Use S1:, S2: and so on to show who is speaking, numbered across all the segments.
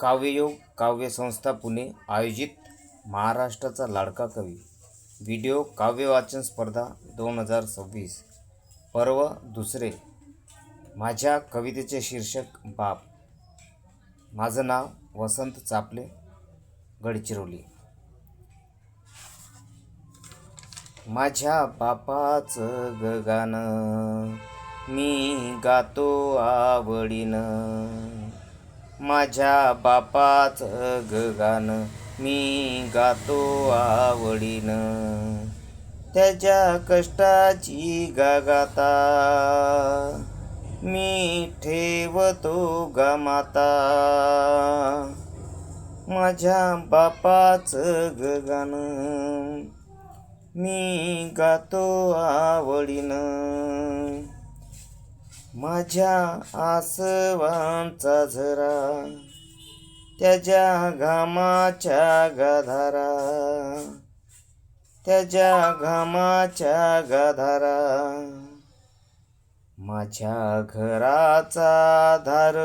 S1: काव्ययोग काव्यसंस्था पुणे आयोजित महाराष्ट्राचा लाडका कवी व्हिडिओ काव्य वाचन स्पर्धा 2026 पर्व दुसरे। माझ्या कवितेचे शीर्षक बाप। माझं नाव वसंत चापले, गडचिरोली। माझ्या बापाचं गगानं मी गातो आवडीनं, माझ्या बापाचं गगानं मी गातो आवडीनं, त्याच्या कष्टाची गागाता मी ठेवतो गमाता, माझ्या बापाचं गगानं मी गातो आवडीनं, माझ्या आसवांचा झरा त्याच्या घामाच्या गाधारा, त्याच्या घामाच्या गाधारा, माझ्या घराचा धार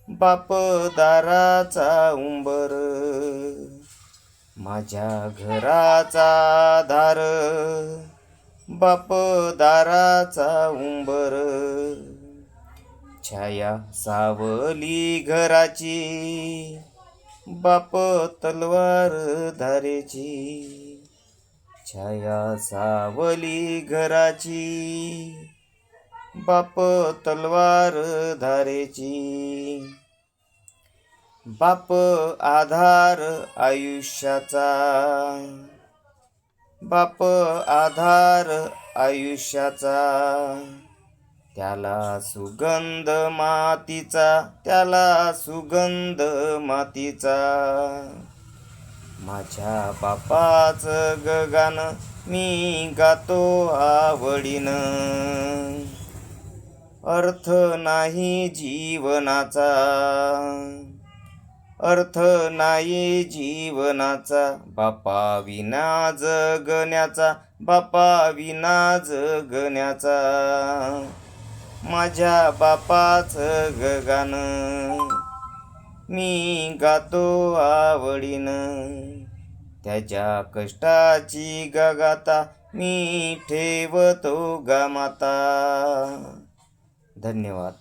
S1: बाप दाराचा उंबर, माझ्या घराचा धार बाप दाराचा उंबर, छाया सावली घराची बाप तलवार धारेची, छाया सावली घराची बाप तलवार धारेची, बाप आधार आयुष्याचा, बाप आधार आयुष्याचा, त्याला सुगंध मातीचा, त्याला सुगंध मातीचा, माझ्या बापाचं गगानं मी गातो आवडीनं, अर्थ नाही जीवनाचा, अर्थ नाही जीवनाचा, बापा विना जगण्याचा, बापा विना जगण्याचा, माझ्या बापाचं गगानं मी गातो आवडीनं, त्याच्या कष्टाची गागाता मी ठेवतो गमाता। धन्यवाद।